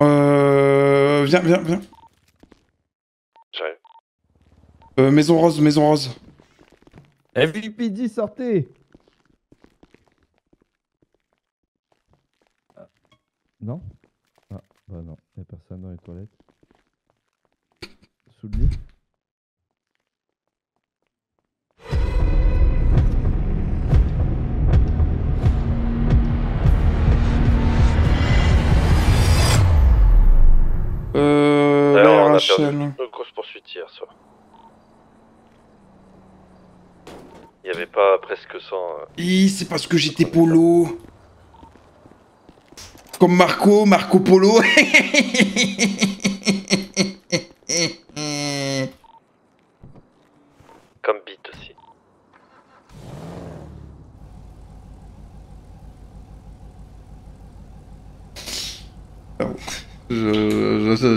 Viens. J'arrive. Maison rose. FVPD, sortez. Non? Ah, bah non, y'a personne dans les toilettes. Sous le lit? D'ailleurs, on a Rachel. perdu une grosse poursuite hier soir. Il n'y avait pas presque 100... C'est parce que j'étais polo. Comme Marco Polo. Comme beat aussi.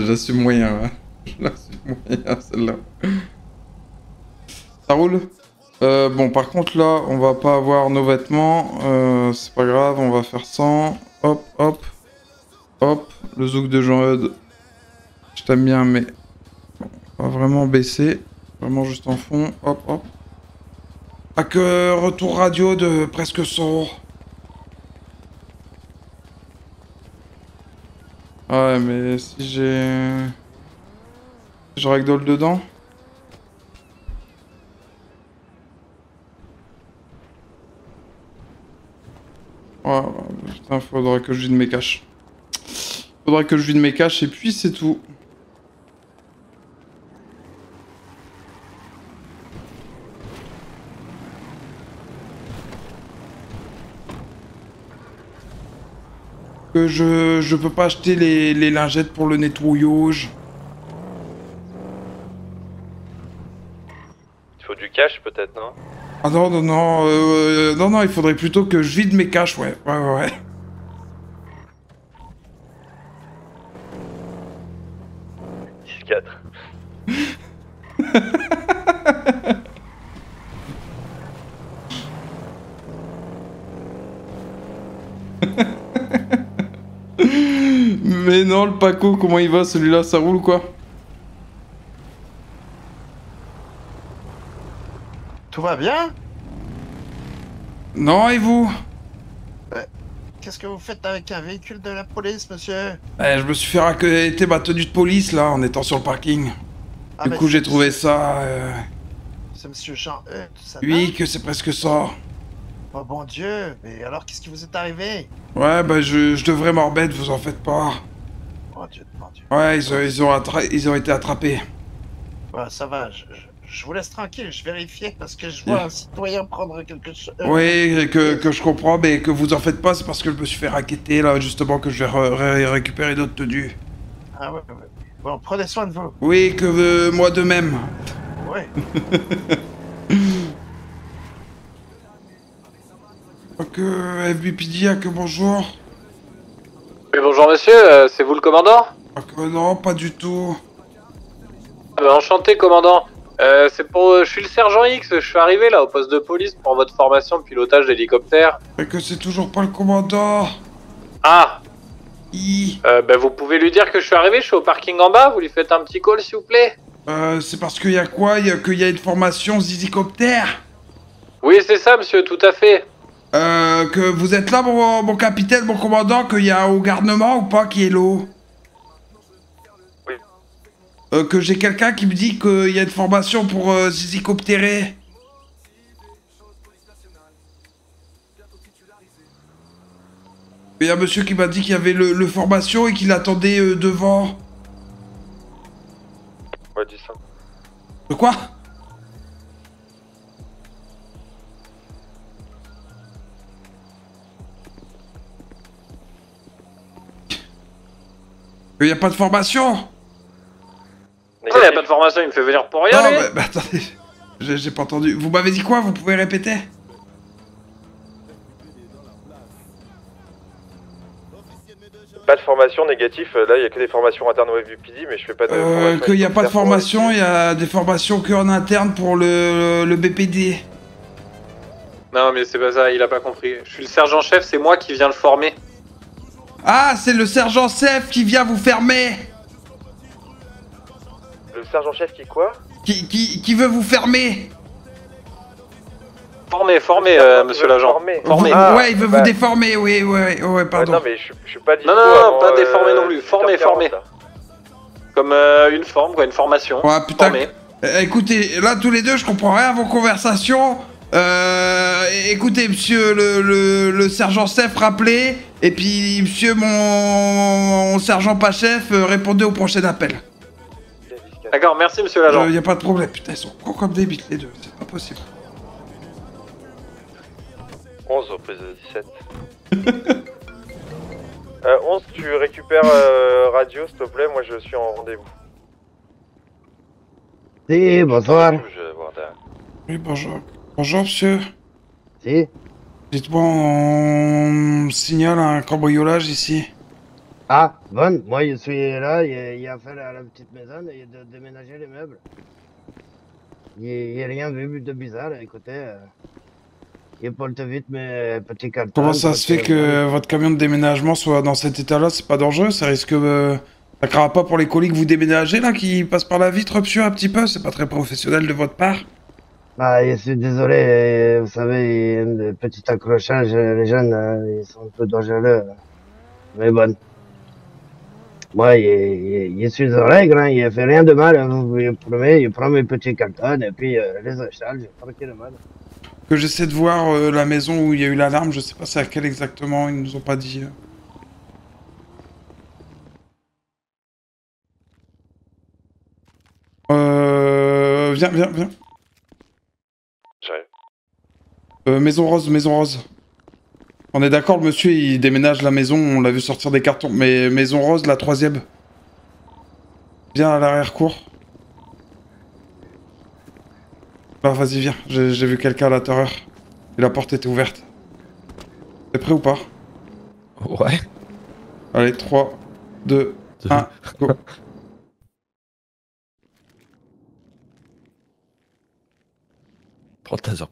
J'assume moyen, hein. J'assume moyen, celle-là. Ça roule? Bon, par contre, là, on va pas avoir nos vêtements. C'est pas grave, on va faire sans. Hop. Le zouk de Jean-Eudes. Je t'aime bien, mais... Bon, on va vraiment baisser. Vraiment juste en fond. Hop. Pas que retour radio de presque 100. Ouais, mais si j'ai... Je ragdoll dedans. Ouais, putain, faudrait que je vide mes caches. Et puis c'est tout. Que je peux pas acheter les lingettes pour le nettoyage. Il faut du cash peut-être, non? Ah non, il faudrait plutôt que je vide mes caches, ouais. 10-4. Mais non, le Paco, comment il va celui-là, ça roule ou quoi? Tout va bien? Non, et vous? Qu'est-ce que vous faites avec un véhicule de la police, monsieur? Je me suis fait raqueter ma tenue de police, là, en étant sur le parking. Ah, Du mais coup, j'ai c'est- trouvé ça... C'est monsieur Jean-Eudes, tout ça. Oui, que c'est presque ça. Oh bon Dieu, mais alors qu'est-ce qui vous est arrivé? Ouais, bah, je devrais m'en remettre, vous en faites pas. Mon Dieu. Ouais, ils ont été attrapés. Ouais, ça va, je vous laisse tranquille, je vérifiais parce que je vois un citoyen prendre quelque chose. Oui, que je comprends, mais que vous en faites pas, c'est parce que je me suis fait raqueter, là, justement, que je vais récupérer d'autres tenues. Ah ouais. Bon, prenez soin de vous. Oui, que moi de même. Ouais. Que FBPD, que bonjour. Oui, bonjour monsieur, c'est vous le commandant? Que non, pas du tout. Enchanté commandant. C'est pour... je suis le sergent X, je suis arrivé là au poste de police pour votre formation de pilotage d'hélicoptère. Et que c'est toujours pas le commandant. Ah, I. vous pouvez lui dire que je suis arrivé, je suis au parking en bas, vous lui faites un petit call s'il vous plaît? C'est parce qu'il y a quoi? Qu'il y a une formation zizicoptère. Oui c'est ça monsieur, tout à fait. Que vous êtes là, mon capitaine, mon commandant, qu'il y a au garnement ou pas qui est l'eau? Oui. Que j'ai quelqu'un qui me dit qu'il y a une formation pour zizicoptérer. Il y a un monsieur qui m'a dit qu'il y avait le formation et qu'il attendait devant. Ouais, dis ça. De quoi? Il y a pas de formation? Non, il n'y a pas de formation, il me fait venir pour rien Non, lui. mais attendez, j'ai pas entendu. Vous m'avez dit quoi? Vous pouvez répéter? Pas de formation négatif, là il y a que des formations internes au FVPD, mais je fais pas de formation. Qu'il n'y a pas de hélicoptère pour formation, il y a des formations que en interne pour le BPD. Non mais c'est pas ça, il a pas compris. Je suis le sergent chef, c'est moi qui viens le former. Ah, c'est le sergent Sef qui vient vous fermer. Le sergent-chef qui quoi? Qui veut vous fermer. Formé, monsieur l'agent. Formé. Ouais, il veut vous déformer, oui, pardon. Ouais, non, mais je suis pas dispo. Non, pas déformé non plus. Formé. Comme une forme, quoi, une formation. Ouais, putain. Formé. Écoutez, là, tous les deux, je comprends rien à vos conversations. Écoutez, monsieur le sergent Sef, rappelez. Et puis, monsieur mon sergent pas chef, répondez au prochain appel. D'accord, merci monsieur l'agent. Y a pas de problème. Putain, ils sont gros comme des bites, les deux. C'est pas possible. 11 au prise de 17. 11, tu récupères radio, s'il te plaît, moi je suis en rendez-vous. Si, bonsoir. Je vais voir derrière. Oui, bonjour. Bonjour, monsieur. Si. Dites-moi, on signale un cambriolage ici. Ah, bon, moi je suis là, il y a affaire à la petite maison, il y a de déménager les meubles. Il n'y a rien vu de bizarre, écoutez. Il porte vite mes petits cartons. Comment ça se fait que votre camion de déménagement soit dans cet état-là? C'est pas dangereux? Ça risque... ça craint pas pour les colis que vous déménagez, là, qui passent par la vitre, monsieur, un petit peu? C'est pas très professionnel de votre part? Ah, je suis désolé, vous savez, le petit accrochage, les jeunes, ils sont un peu dangereux. Mais bon. Moi, je suis en règle, hein, il fait rien de mal, hein, vous promets, je prends mes petits cartons et puis les installe, tranquillement. Que j'essaie de voir la maison où il y a eu l'alarme, je sais pas c'est à quelle exactement, ils nous ont pas dit. Viens. J'arrive. Maison Rose. On est d'accord, le monsieur, il déménage la maison, on l'a vu sortir des cartons. Mais Maison Rose, la 3e. Viens à l'arrière-cour. Alors vas-y, viens, j'ai vu quelqu'un à l'intérieur. Et la porte était ouverte. T'es prêt ou pas? Ouais. Allez, 3, 2, 1, go. Prends le taser.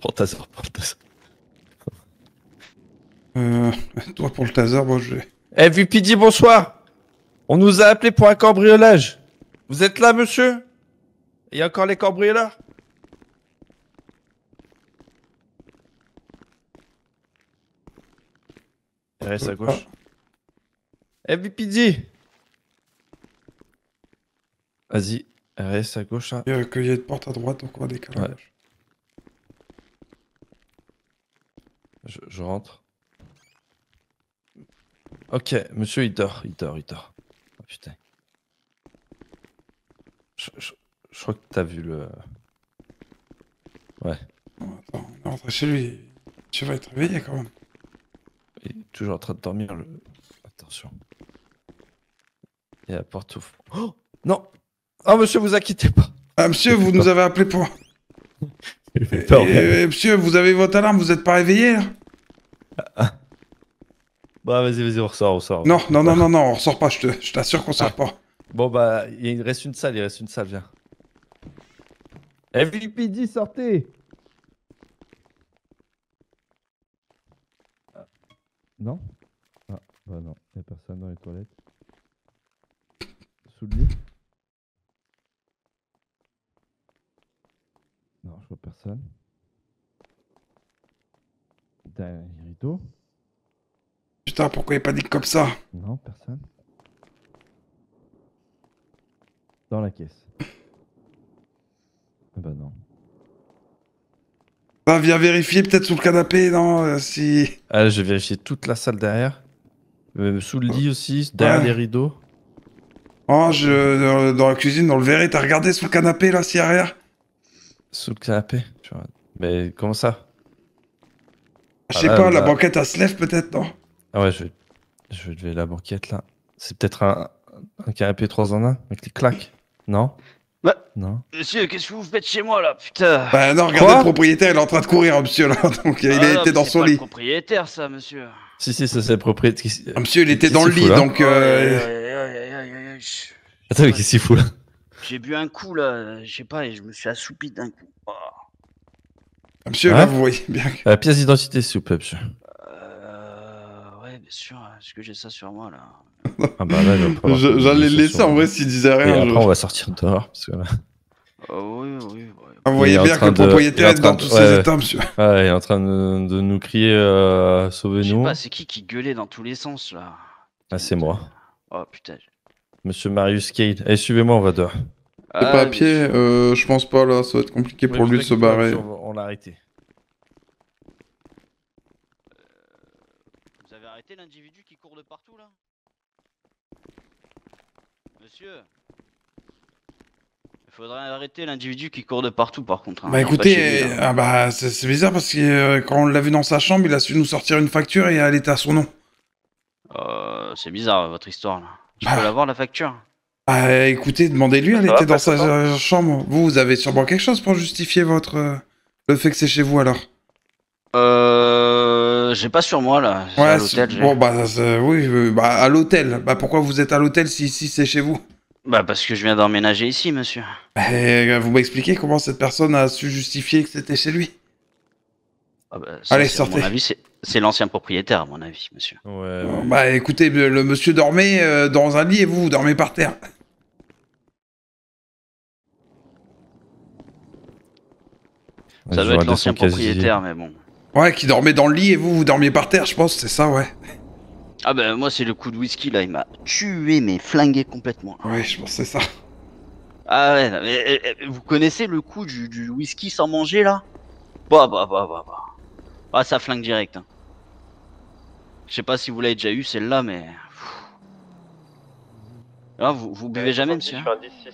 Toi pour le taser, moi je vais... Eh, VPD, bonsoir. On nous a appelé pour un cambriolage. Vous êtes là, monsieur? Il y a encore les cambrioleurs? RS à gauche. Eh, VPD. Vas-y, RS à gauche, là. Il y a qu'il y a de porte à droite, donc on va décaler. Ouais. Je rentre. Ok, monsieur, il dort. Oh, putain. Je crois que t'as vu le... Ouais, Bon, attends, on est rentré chez lui. Tu vas être réveillé quand même. il est toujours en train de dormir, le... Attention. Et la porte ouvre. Oh non. Oh, monsieur, vous inquiétez pas. Ah, monsieur, vous nous avez appelé pour... monsieur, vous avez votre alarme, vous êtes pas réveillé, là? Bah, vas-y, on ressort. Non, on ressort pas, je t'assure qu'on sort pas. Bon, bah, il reste une salle, viens. VPD, sortez. Non? Ah, bah non, y'a personne dans les toilettes. Sous le lit? Non, je vois personne. Derrière les rideaux? Putain, pourquoi il panique comme ça? Non, personne. Dans la caisse. Ah bah non. Bah, viens vérifier peut-être sous le canapé, non? Si... Allez, je vais vérifier toute la salle derrière. Sous le lit aussi, derrière Ouais. les rideaux. Oh, dans la cuisine, dans le verre, t'as regardé sous le canapé, là, si arrière? Sous le canapé. Mais comment ça? Je sais là, pas, la là. banquette, elle se lève peut-être, non? Ah ouais, je vais lever la banquette là. C'est peut-être un canapé 3 en 1 avec les claques. Non? Bah. Non. Monsieur, qu'est-ce que vous faites chez moi là, putain? Bah non, regardez, le propriétaire, il est en train de courir, monsieur, là, donc il a été dans son C'est lit. le propriétaire, ça, monsieur. Si, ça c'est le propriétaire. Ah, monsieur, il était Qu'est-ce dans le qu'il lit, fout, là donc... Attends, mais qu'est-ce qu'il fout là? J'ai bu un coup là, je sais pas, et je me suis assoupi d'un coup. Oh. Ah, monsieur, Ouais. là, vous voyez bien que... Pièce d'identité s'il vous plaît, monsieur. Ouais, bien sûr. Est-ce que j'ai ça sur moi, là? Ah bah là, J'allais le laisser en vrai s'il disait Et rien. après, on va sortir dehors. Parce que là... Oui, oui. Ah, vous voyez bien que le propriétaire est dans tous ses états, monsieur. Ouais, il est en train de nous crier Je sais sauvez-nous. pas, c'est qui gueulait dans tous les sens, là? Ah, c'est moi. Oh, putain. Monsieur Marius Cade. Allez, suivez-moi, on va dehors. C'est pas à pied, je pense pas là, ça va être compliqué pour lui de se barrer. On l'a arrêté. Vous avez arrêté l'individu qui court de partout, là? Monsieur? Il faudrait arrêter l'individu qui court de partout, par contre. Hein. Bah écoutez, c'est bizarre parce que quand on l'a vu dans sa chambre, il a su nous sortir une facture et elle était à son nom. C'est bizarre, votre histoire, là. Je peux l'avoir, la facture? Bah écoutez, demandez-lui, elle était dans sa chambre. Vous avez sûrement quelque chose pour justifier votre... le fait que c'est chez vous, alors? J'ai pas sur moi, là. Ouais, à l'hôtel, bon, oui, à l'hôtel. Bah pourquoi vous êtes à l'hôtel si ici c'est chez vous? Bah parce que je viens d'emménager ici, monsieur. Vous m'expliquez comment cette personne a su justifier que c'était chez lui? Ah bah, ça, allez, à sortez. mon avis, c'est l'ancien propriétaire, à mon avis, monsieur. Ouais. Bah écoutez, le monsieur dormait dans un lit et vous dormez par terre. Ça doit être l'ancien propriétaire, mais bon. Ouais, qui dormait dans le lit et vous dormiez par terre, je pense, c'est ça, ouais. Ah bah moi, c'est le coup de whisky, là, il m'a tué, mais flingué complètement. Ouais, je pense que c'est ça. Ah ouais, mais, vous connaissez le coup du whisky sans manger, là? Bah. Ah, ça flingue direct. Hein. Je sais pas si vous l'avez déjà eu, celle-là, mais... Ah, vous buvez jamais, monsieur? Je fais un 10-6.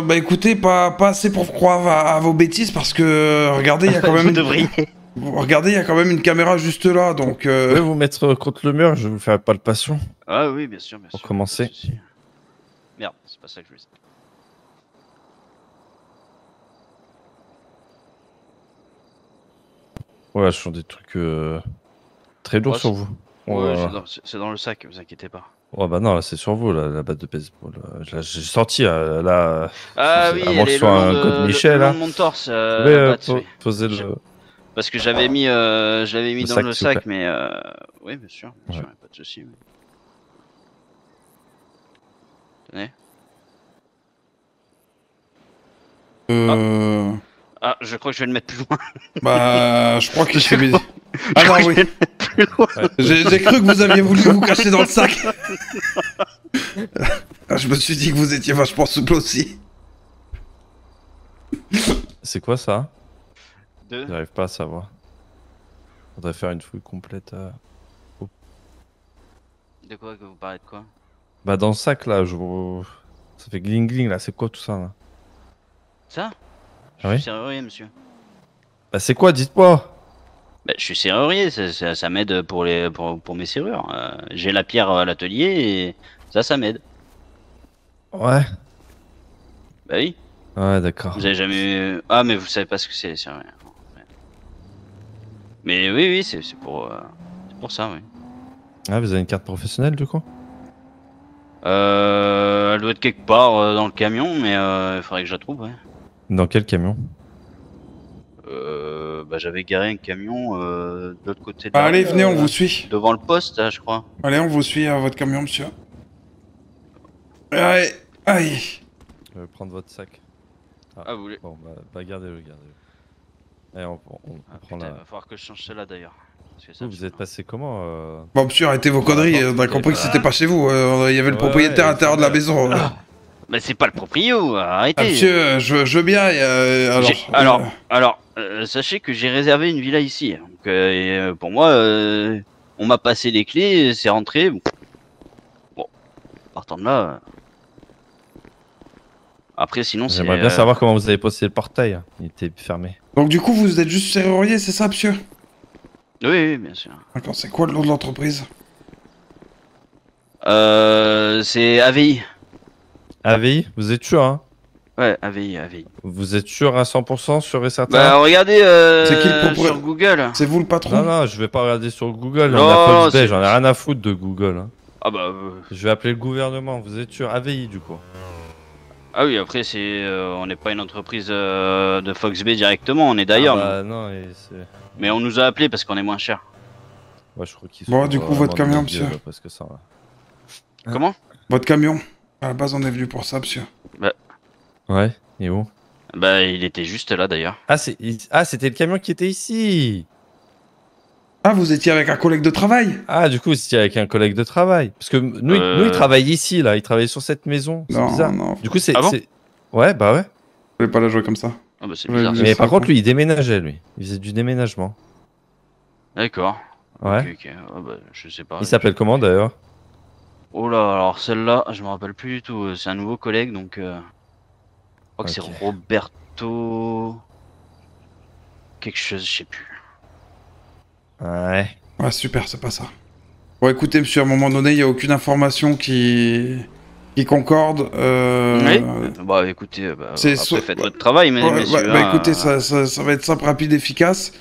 Bah écoutez, pas assez pour croire à vos bêtises parce que regardez, il y a quand même Vous devriez. Regardez, il y a quand même une caméra juste là, donc Vous pouvez vous mettre contre le mur, je vais vous faire palpation. Ah oui, bien sûr, bien sûr. Pour commencer. Merde, c'est pas ça que je voulais dire. Ouais, ce sont des trucs très lourds sur vous. Ouais, c'est dans le sac, vous inquiétez pas. Ouais, bah non, là, c'est sur vous, là, la batte de baseball. Là, j'ai sorti, là. Ah oui, à moins que ce soit un code Michel, le long là. de mon torse. Posez le... Parce que j'avais mis, je l'avais mis dans le sac, mais oui, bien sûr, pas de souci. Oui. Tenez. Ah, je crois que je vais le mettre plus loin. Bah, je crois que je suis... Ah non, oui. J'ai cru que vous aviez voulu vous cacher dans le sac. Je me suis dit que vous étiez vachement souple aussi. C'est quoi ça? Deux. J'arrive pas à savoir. Faudrait faire une fouille complète. De quoi que vous parlez de quoi? Bah dans le sac là, ça fait gling gling là, c'est quoi tout ça là? Ça? Ah Je oui? suis serrurier, monsieur. Bah c'est quoi, dites-moi? Bah, je suis serrurier, ça m'aide pour mes serrures. J'ai la pierre à l'atelier et ça m'aide. Ouais. Bah oui. Ouais, d'accord. Vous avez jamais... Ah, mais vous savez pas ce que c'est rien. Ouais. Mais oui, c'est pour ça, oui. Ah, vous avez une carte professionnelle du coup? Elle doit être quelque part dans le camion, mais il faudrait que je la trouve, ouais. Dans quel camion? Bah, j'avais garé un camion de l'autre côté de Bah, allez, venez, on vous suit. devant le poste, là, je crois. Allez, on vous suit à votre camion, monsieur. Allez, aïe. Je vais prendre votre sac. Ah, vous voulez... Bon, bah gardez-le. Allez, on prend putain, la... va falloir que je change celle-là, d'ailleurs. Parce que ça, Vous êtes passé comment Bon, monsieur, arrêtez vos conneries, on a compris que c'était pas chez vous. Il y avait le propriétaire à l'intérieur de la maison. Bah, c'est pas le proprio, arrêtez. Ah, monsieur, je veux bien, Alors, sachez que j'ai réservé une villa ici. Donc, pour moi, on m'a passé les clés, c'est rentré. Bon, partant de là. Après, sinon, c'est. J'aimerais bien savoir comment vous avez posté le portail. Il était fermé. Donc, du coup, vous êtes juste serrurier, c'est ça, monsieur? Oui, bien sûr. D'accord, c'est quoi le nom de l'entreprise? C'est AVI. AVI, vous êtes sûr, hein? Ouais, AVI. Vous êtes sûr à 100%, sûr et certain? Bah, regardez c'est qui le sur Google. C'est vous le patron? Non, je vais pas regarder sur Google. Non, On a Fox Bay, j'en ai rien à foutre de Google. Hein. Ah bah. Je vais appeler le gouvernement, vous êtes sûr? AVI, du coup. Ah oui, après, on n'est pas une entreprise de Fox Bay directement, on est d'ailleurs. Ah bah, non, Mais on nous a appelé parce qu'on est moins cher. Ouais, je crois qu'ils Bon, sont du coup, vraiment votre de camion, notre monsieur. gueule, parce que ça, là. Comment? Votre camion. À la base, on est venu pour ça, monsieur. Ouais, et où? Bah, il était juste là d'ailleurs. Ah, c'était le camion qui était ici. Ah, vous étiez avec un collègue de travail? Ah, du coup, c'était avec un collègue de travail. Parce que nous, il travaille ici, là. Il travaille sur cette maison. C'est Non, bizarre. non. Du coup, c'est... Ah bon Ouais, bah ouais. Vous voulez pas la jouer comme ça. Ah bah, c'est Ouais, bizarre. mais- Mais ça, par contre, quoi. lui, il déménageait, lui. Il faisait du déménagement. D'accord. Ouais. Ok. Ah bah, je sais pas. Il s'appelle comment, d'ailleurs? Oh là, alors celle-là, je me rappelle plus du tout. C'est un nouveau collègue, donc. Je crois que Ok. c'est Roberto. Quelque chose, je sais plus. Ouais. Ouais, super, c'est pas ça. Bon, écoutez, monsieur, à un moment donné, il n'y a aucune information qui concorde. Oui. Bah écoutez, c'est après soit- faites votre travail, Ouais, messieurs. bah, hein. écoutez, ça va être simple, rapide, efficace.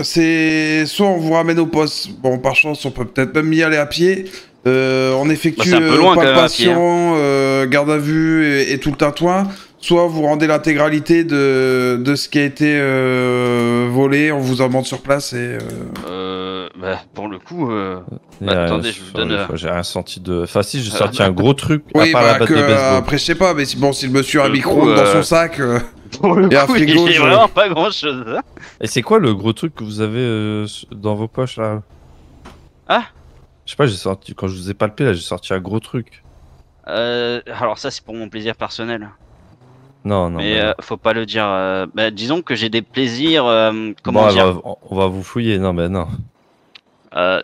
C'est soit on vous ramène au poste. Bon, par chance, on peut peut-être même y aller à pied. On effectue c'est un peu loin, quand même, à pied, palpation, garde à vue et tout le tintouin. Soit vous rendez l'intégralité de ce qui a été volé, on vous amende sur place et... Bah, pour le coup, Il y a- attendez, je vous donne. J'ai rien senti de... Enfin, si, j'ai sorti un gros truc, à Oui, part la bah batte que, de baseball. après je sais pas, mais si, bon, si le monsieur a un Pour le micro-ondes coup, dans son sac... Pour le Et un coup, frigo, il y a je- vraiment pas grand-chose. Hein. Et c'est quoi le gros truc que vous avez dans vos poches, là? Ah? Je sais pas, j'ai sorti... Quand je vous ai palpé, là, j'ai sorti un gros truc. Alors ça, c'est pour mon plaisir personnel. Non, non. Mais bah non. faut pas le dire. Bah, disons que j'ai des plaisirs, comment Bon, dire, on va vous fouiller. Non, mais non.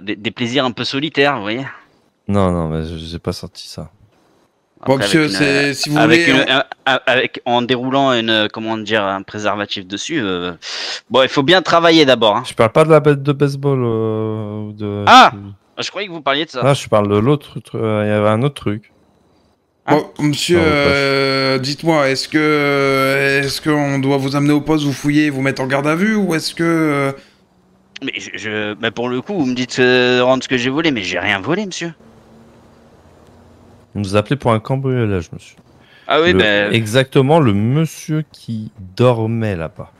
des plaisirs un peu solitaires, vous voyez. Non, non, mais j'ai pas sorti ça. Bon, Après, monsieur, avec une, c'est... Si vous avec voulez... avec en déroulant comment dire, un préservatif dessus. Bon, il faut bien travailler d'abord. Hein. Je parle pas de la batte de baseball ou de... Ah Je croyais que vous parliez de ça. Ah, je parle de l'autre truc. Il y avait un autre truc. Bon, monsieur, Dans vos poches. dites-moi, est-ce qu'on doit vous amener au poste, vous fouiller et vous mettre en garde à vue, ou est-ce que... Mais bah, pour le coup, vous me dites rendre ce que j'ai volé, mais j'ai rien volé, monsieur. On nous appelait pour un cambriolage, monsieur. Ah oui, Exactement le monsieur qui dormait là-bas.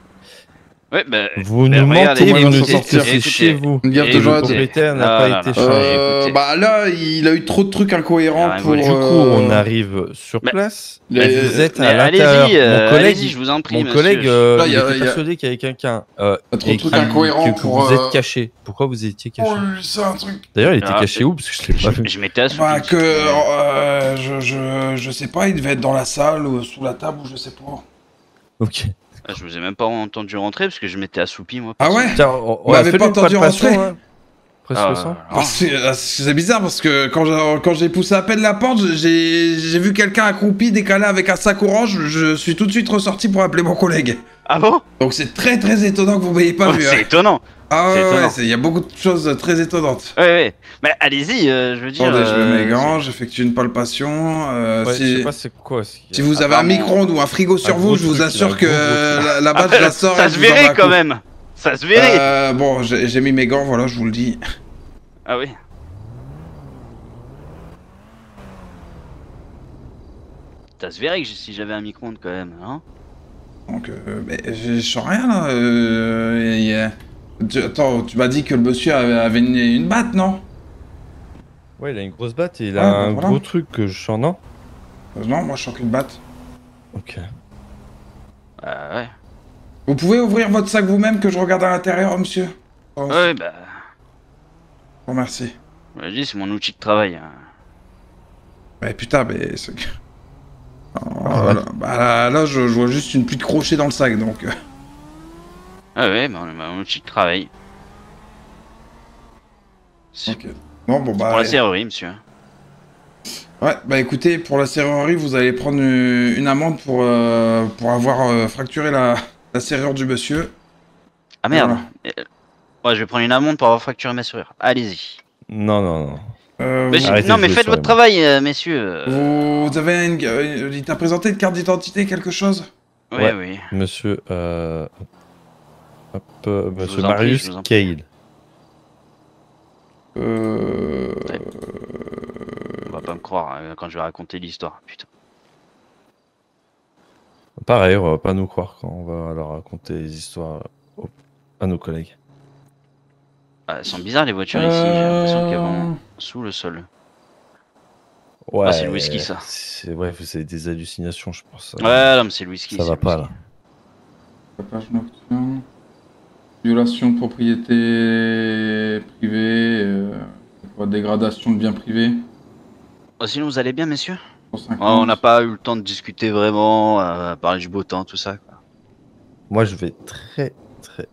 ouais, bah, Vous bah, nous regardez, mentez, vous nous écoutez, dites que c'est écoutez, chez vous. Une garde Et de le joie, propriétaire n'a non, pas non, été non. changé. écoutez. bah là, il a eu trop de trucs incohérents Ah, pour... du Du coup, on arrive sur Mais- place. Les- Et vous êtes Mais à l'intérieur. allez-y, Mon collègue, allez-y, je vous en prie, mon monsieur. collègue, Là, il y a- était y a- persuadé qu'il y avait quelqu'un. y a trop de et trucs qui- incohérents que pour... vous êtes caché. Pourquoi vous étiez caché? Oh, c'est un truc... D'ailleurs, il était Ah, caché où? Parce que je l'ai pas vu. Je m'étais assoupi. Bah que... je sais pas, il devait être dans la salle, ou sous la table, ou je sais pas. Ok. Je vous ai même pas entendu rentrer parce que je m'étais assoupi, moi. Ah ouais? Tiens, On m'avait pas entendu rentrer. Presque Ah, 100. C'est bizarre parce que quand j'ai poussé à peine la porte, j'ai vu quelqu'un accroupi décalé avec un sac orange, je suis tout de suite ressorti pour appeler mon collègue. Ah bon? Donc c'est très très étonnant que vous m'ayez pas Oh, vu. c'est Hein. étonnant. Ah c'est ouais, étonnant. il y a beaucoup de choses très étonnantes. Ouais. Mais allez-y, je veux dire. Attendez, je mets mes gants, j'effectue une palpation. Ouais, je si sais pas c'est quoi. ce qu'il y a. si vous avez un apparemment- micro-ondes ou un frigo sur Un vous, gros je vous truc, assure là, un que gros truc. la batte, je la sors ça et se je vous en verrait bats un quand coup. même. Ça se verrait. Bon, j'ai mis mes gants, voilà, je vous le dis. Ah oui. Ça se verrait que si j'avais un micro-ondes quand même, hein. Donc, mais je sens rien là. Attends, tu m'as dit que le monsieur avait une batte, non? Ouais, il a une grosse batte et il a Ouais, un voilà. gros truc que je sens, non? Non, moi je sens qu'une batte. Ok. Ouais. Vous pouvez ouvrir votre sac vous-même que je regarde à l'intérieur, monsieur? Oh, Ouais, bah. bon, merci. Je dis, c'est mon outil de travail. Hein. Mais putain, mais... là, je vois juste une pluie de crochets dans le sac, donc... Ah ouais, bah, mon outil de travail. C'est Ok. Non, bon, bah... pour la serrurerie, monsieur. Ouais, bah écoutez, pour la serrurerie, vous allez prendre une amende pour avoir fracturé la serrure du monsieur. Ah merde. Voilà. Ouais, je vais prendre une amende pour avoir fracturé ma serrure. Allez-y. Non, non, non. Mais Arrêtez non, de mais jouer faites sur votre les travail, messieurs. vous avez il t'a présenté une carte d'identité, quelque chose? Oui, Ouais. oui. Monsieur, monsieur vous en prie, Marius je vous en prie. Cale. On va pas me croire quand je vais raconter l'histoire. Putain. Pareil, on va pas nous croire quand on va leur raconter les histoires à nos collègues. Ah, elles sont bizarres les voitures ici, j'ai l'impression qu'elles vont sous le sol. Ouais. Ah, c'est le whisky, ça. Ouais, c'est des hallucinations, je pense. Ouais, non, mais c'est le whisky. Ça c'est va le pas, whisky. là. Tapage nocturne. Violation de propriété privée. Dégradation de biens privés. Oh, sinon, vous allez bien, messieurs? 150. On n'a pas eu le temps de discuter vraiment, parler du beau temps, tout ça. Quoi. Moi, je vais très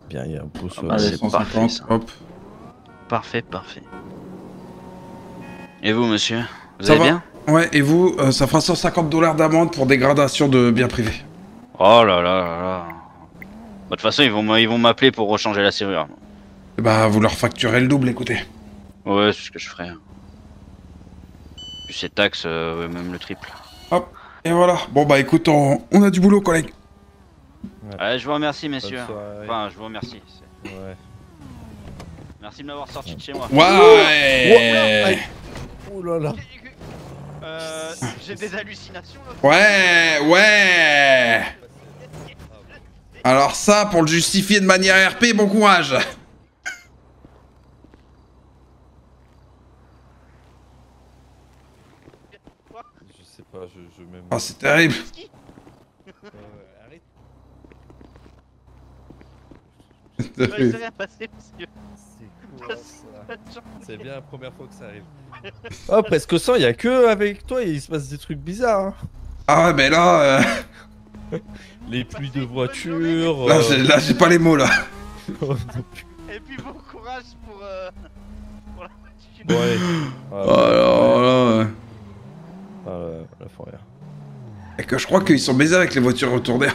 bien. Il y a un beau soleil. Allez, c'est 150, parfait, ça. hop. Parfait, parfait. Et vous, monsieur? Vous Ça allez va bien? Ouais, et vous, ça fera 150 $ d'amende pour dégradation de biens privés. Oh là là là là. De toute façon, ils vont m'appeler pour rechanger la serrure. Bah, vous leur facturez le double, écoutez. Ouais, c'est ce que je ferai. Plus ces taxes, ouais, même le triple. Hop, et voilà. Bon, bah, écoute, on a du boulot, collègue. Ouais, je vous remercie, messieurs. Bonne soirée. Enfin, je vous remercie. Ouais. Merci de m'avoir sorti de chez moi. Ouais. Oh là là. J'ai des hallucinations là. Ouais. Alors ça, pour le justifier de manière RP, bon courage. Je sais pas, je même. Oh, c'est terrible. Arrête. Il s'est rien passé, monsieur. C'est quoi ça? C'est bien la première fois que ça arrive. Oh, presque 100, il y a que avec toi, il se passe des trucs bizarres. Hein. Ah ouais, mais là, Les pluies de voitures. là, j'ai pas les mots, là. Et puis bon courage pour la voiture. Ouais. Oh là. La forêt. Et que je crois qu'ils sont baisés avec les voitures retournées.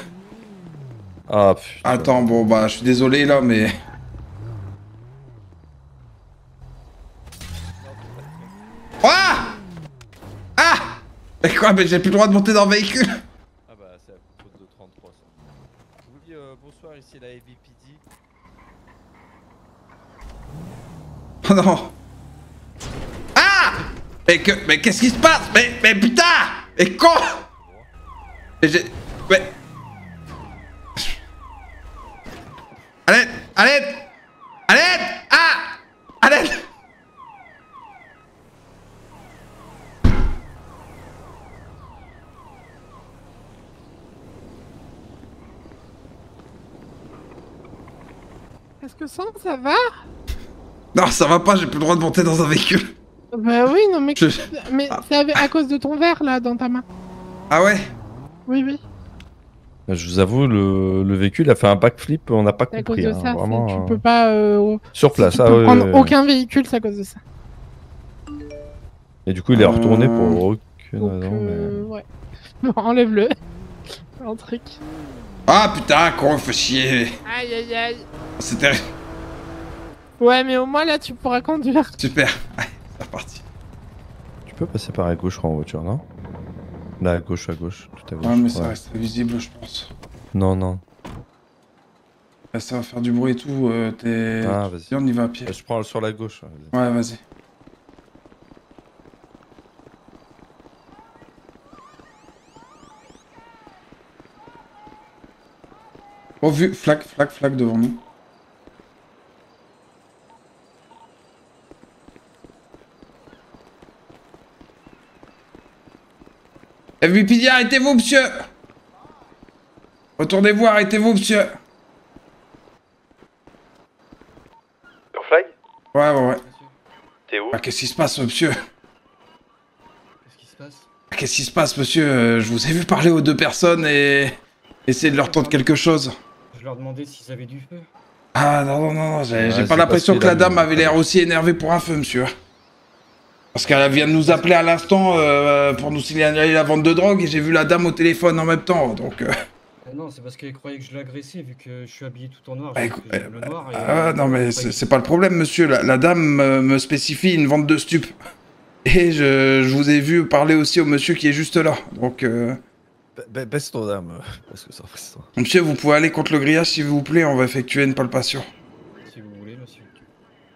Ah putain. Attends, bon, bah, je suis désolé, là, mais... Ah! Ah! Et quoi, mais j'ai plus le droit de monter dans le véhicule? Ah bah c'est la faute de 33 ça. Oui, bonsoir, ici la AVPD. Oh non! Ah! Mais qu'est-ce qui se passe? Mais putain! Mais con! Mais j'ai... Mais... Allez! Allez! Allez! Ah! Allez! Est-ce que ça va? Non, ça va pas, j'ai plus le droit de monter dans un véhicule. Bah oui, non mais... Je- Mais c'est à cause de ton verre, là, dans ta main. Ah ouais? Oui, oui. Je vous avoue, le véhicule a fait un backflip, on n'a pas C'est à cause compris. de Hein, ça. vraiment, Tu peux pas... Sur place, tu ah peux ouais, prendre ouais. aucun véhicule, c'est à cause de ça. Et du coup, il est retourné pour aucune Donc, raison. Mais... ouais. Bon, enlève-le. Un truc. Ah putain, con, faut chier. Aïe, aïe, aïe. C'est terrible. Ouais, mais au moins, là, tu pourras conduire. Super. Allez, c'est reparti. Tu peux passer par la gauche en voiture, non? Là, à gauche, tout à gauche. Ah, mais ça ouais. reste visible, je pense. Non, non. Là, ça va faire du bruit et tout. T'es... Ah, vas-y. On y va à pied. Je prends sur la gauche. Ouais, vas-y. Oh, vu, flac devant nous. FBPD, arrêtez-vous, monsieur! Retournez-vous, arrêtez-vous, monsieur! Sur flag? Ouais. T'es où? Ah, qu'est-ce qui se passe, monsieur? Qu'est-ce qui se passe? Qu'est-ce qui se passe, monsieur? Je vous ai vu parler aux deux personnes et... essayer de leur tendre quelque chose. Je leur demandais s'ils avaient du feu. Ah non, j'ai Ouais, pas c'est l'impression parce que la qu'il a dame mis- avait l'air aussi énervée pour un feu, monsieur. Parce qu'elle vient de nous appeler à l'instant pour nous signaler la vente de drogue et j'ai vu la dame au téléphone en même temps, donc... Non, c'est parce qu'elle croyait que je l'agressais vu que je suis habillé tout en noir. Bah, j'ai écoute, le bleu noir et, Ah non mais elle c'est pas le problème, monsieur. La dame me spécifie une vente de stupes. Et je vous ai vu parler aussi au monsieur qui est juste là, donc... Baisse ton âme, parce que ça reste. Monsieur, vous pouvez aller contre le grillage s'il vous plaît, on va effectuer une palpation. Si vous voulez, monsieur.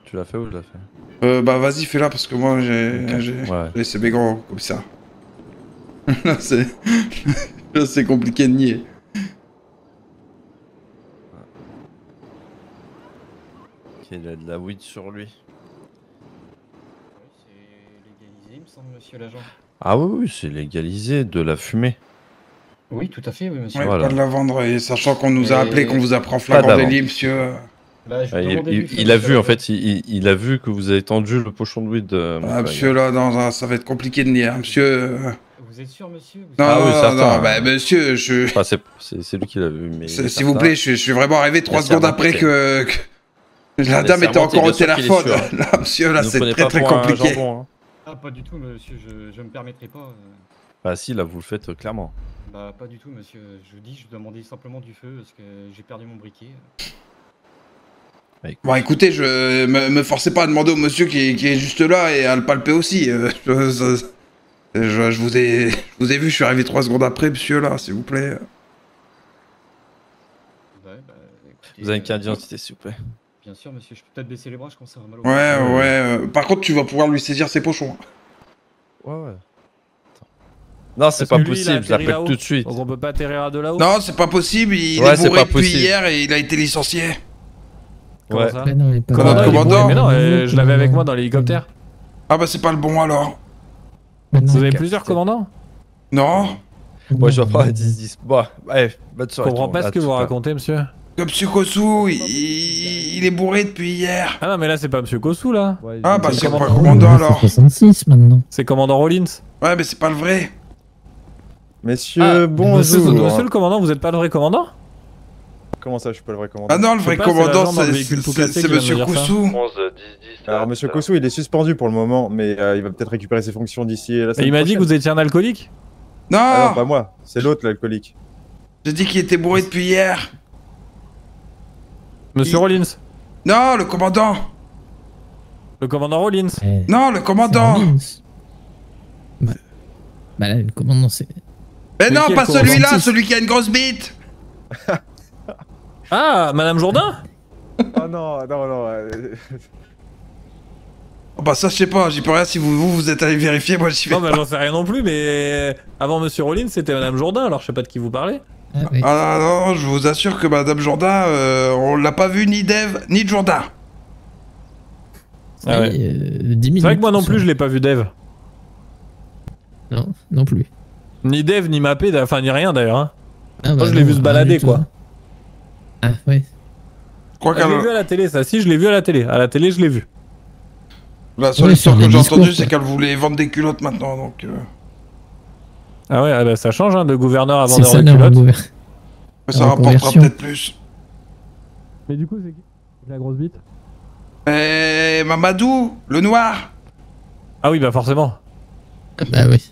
Tu l'as fait ou je l'ai fait? Bah vas-y, fais-la parce que moi j'ai Ouais. laissé mes grands comme ça. Là c'est compliqué de nier. Ok. qu'il a de la weed sur lui. C'est légalisé, il me semble, monsieur l'agent. Ah oui, oui, c'est légalisé de la fumée. Oui, tout à fait, oui, monsieur. Ouais, Voilà. pas de la vendre, et sachant qu'on nous a Mais- appelé, qu'on vous a pris en Pas flagrant d'avant. délit, monsieur. Bah, je vous Ah, demandais du feu, il a monsieur vu, en l'agent. fait, il a vu que vous avez tendu le pochon de weed. Ah, monsieur, là, non, ça va être compliqué de nier, hein, monsieur. Vous êtes sûr, monsieur? Vous Non, Ah oui, non, certain. non, bah, monsieur, je. Enfin, c'est lui qui l'a vu, mais... S'il vous plaît, je suis vraiment arrivé 3 Laissez secondes remonter. après que la Laissez dame était remonter, encore au bien sûr qu'il est téléphone. sûr. Là, monsieur, là, Ne c'est prenez très pas très pour un compliqué. jambon, hein. Ah, pas du tout, monsieur, je me permettrai pas. Bah si, là, vous le faites clairement. Bah, pas du tout, monsieur. Je vous dis, je demandais simplement du feu parce que j'ai perdu mon briquet. Bah, écoute, Bon, écoutez, me forcez pas à demander au monsieur qui est juste là et à le palper aussi. Je vous ai vu, je suis arrivé 3 secondes après, monsieur, là, s'il vous plaît. Ouais, bah, écoutez, vous avez une carte d'identité, s'il vous plaît. Bien sûr, monsieur, je peux peut-être baisser les bras, je commence à avoir mal au Ouais, ouais. Par contre, tu vas pouvoir lui saisir ses pochons. Ouais, ouais. Non, c'est pas possible, je l'appelle tout de suite. Donc on peut pas atterrir à de là-haut. Non, c'est pas possible, il Ouais, est c'est bourré pas depuis possible. hier et il a été licencié. Comment Ouais. ça Mais non, il est pas Commandant, là. commandant. Mais non, je l'avais avec moi dans l'hélicoptère. Ah bah c'est pas le bon alors. Mais non, Vous avez il- plusieurs commandants? Non. Moi, je vais prendre 10-10. Bon, ouais, bonne Je soirée. comprends tout le pas monde. ce que À vous tout à l'heure. racontez, monsieur. Comme monsieur Kosu, il est bourré depuis hier. Ah non, mais là, c'est pas monsieur Kosu, là. Ah bah c'est c'est le pas commandant. commandant Ouais, alors. c'est 66 maintenant. C'est commandant Rollins. Ouais mais c'est pas le vrai. Messieurs, Ah, bonjour. Monsieur le commandant, vous êtes pas le vrai commandant? Comment ça, je suis pas le vrai commandant? Ah non, le vrai Je sais pas, c'est commandant l'agent dans le véhicule tout cassé c'est qui vient de monsieur me dire ça. Kosu. 11, 10, 10. Alors, monsieur Kosu, il est suspendu pour le moment, mais il va peut-être récupérer ses fonctions d'ici la Et semaine il m'a dit que prochaine. vous étiez un alcoolique? Ah non, pas Non, moi, c'est l'autre, l'alcoolique. j'ai dit qu'il était bourré depuis hier. Monsieur Rollins. Non, le commandant. Le commandant Rollins. Non, le C'est commandant. Rollins. Bah là, le commandant, c'est. Mais Mais non, qui est pas le commandant? celui-là, celui qui a une grosse bite. Ah, Madame Jourdain? Oh non, non, non. Oh, bah ça je sais pas, j'y peux rien si vous êtes allé vérifier, moi j'y vais Non, mais pas. j'en sais rien non plus, mais avant Monsieur Rollins, c'était Madame Jourdain, alors je sais pas de qui vous parlez. Ah, oui. Ah non, je vous assure que Madame Jourdain, on l'a pas vu ni d'Eve ni de Jourdain. Ah ouais. 10 minutes. C'est vrai que moi non plus, je l'ai pas vu Dave. Non, non plus. Ni Dave, ni Mappé, enfin ni rien d'ailleurs. Hein. Ah, Moi, je l'ai vu se balader, quoi. Ah, ouais. Je crois Ah, je l'ai vu qu'elle. à la télé, ça. Si, je l'ai vu à la télé. À la télé, je l'ai vu. La seule Ouais, histoire sur que les j'ai discours, entendue, c'est quoi. qu'elle voulait vendre des culottes maintenant, donc. Ah ouais, ah bah, ça change, hein, de gouverneur à C'est vendeur ça, de la culottes. reconver- Ça La rapportera reconversion. peut-être plus. Mais du coup, c'est qui la grosse bite? Et Mamadou, le noir. Ah oui, bah forcément. Ah, bah oui.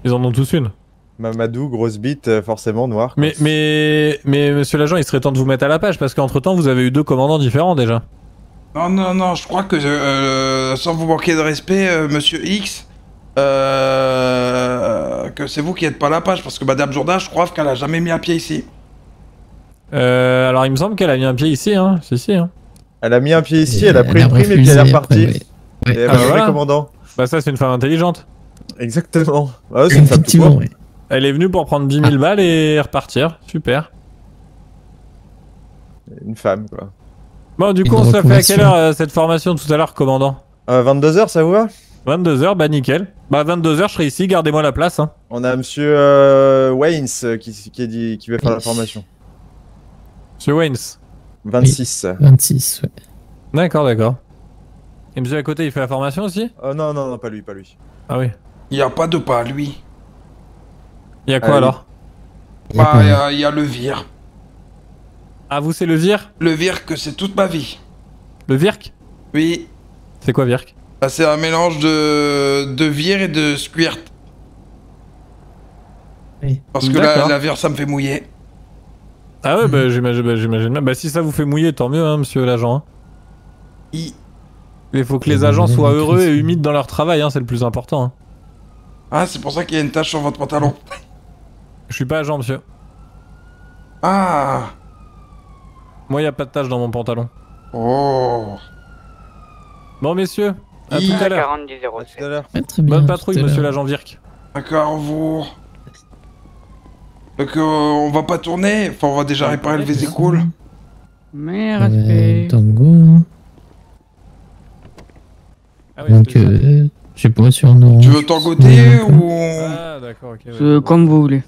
Ils en ont tous une. Mamadou, grosse bite, forcément, noir. Mais monsieur l'agent, il serait temps de vous mettre à la page parce qu'entre temps, vous avez eu 2 commandants différents déjà. Non, non, non, je crois que, sans vous manquer de respect, monsieur X, que c'est vous qui êtes pas à la page, parce que Madame Jourdain, je crois qu'elle a jamais mis un pied ici. Alors il me semble qu'elle a mis un pied ici, hein. Si, si, hein. Elle a mis un pied ici, Et elle a pris une prime et puis elle est refusé repartie. après, ouais. Et elle Ah, m'a changé voilà. commandant. Bah ça, c'est une femme intelligente. Exactement. Ah, c'est une femme tout Effectivement, court. ouais. Elle est venue pour prendre 10 000 balles et repartir. Super. Une femme, quoi. Bon, du Une coup, on se la fait à quelle reconversion. heure cette formation tout à l'heure, commandant? 22h, ça vous va? 22h, bah nickel. Bah 22h, je serai ici, gardez-moi la place. Hein. On a monsieur Waynes qui veut faire la formation. Monsieur Waynes. 26. 26, ouais. D'accord, d'accord. Et monsieur à côté, il fait la formation aussi? Oh non, non, non, pas lui, pas lui. Ah oui. Il y a pas de pas, lui. Il y a quoi Ah oui. alors? Bah, il y a le vire. Ah, vous, c'est le VIR? Le vire que c'est toute ma vie. Le VIRC? Oui. C'est quoi VIRC? Bah, c'est un mélange de vire et de squirt. Oui. Parce que D'accord. la vire, ça me fait mouiller. Ah ouais, bah j'imagine bien. Bah si ça vous fait mouiller, tant mieux, hein, monsieur l'agent. Hein. Il faut que les agents soient heureux et humides dans leur travail, hein, c'est le plus important. Hein. Ah, c'est pour ça qu'il y a une tache sur votre pantalon. Je suis pas agent, monsieur. Ah. Moi, y a pas de tache dans mon pantalon. Oh. Bon, messieurs, à tout à l'heure. 40-10-07. Ouais, très bien. Bonne tout patrouille, à monsieur l'heure. l'agent Virk. D'accord, au revoir. Donc, on va pas tourner. Enfin, on va déjà réparer le vésicule. Tango. Donc, je sais pas sur nos... Tu veux t'en goûter ou... Ah, d'accord, ok. Comme vous voulez.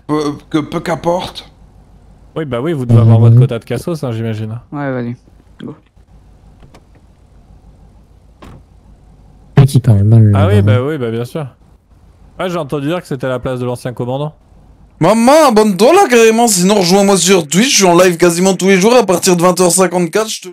Peu qu'importe. Oui, bah oui, vous devez avoir votre quota de cassos, hein, j'imagine. Ouais, vas-y. Go. Qui parle mal. Ah oui, bah bien sûr. Ouais, j'ai entendu dire que c'était la place de l'ancien commandant. Maman, abonne-toi là carrément, sinon rejoins-moi sur Twitch, je suis en live quasiment tous les jours à partir de 20h54, je te...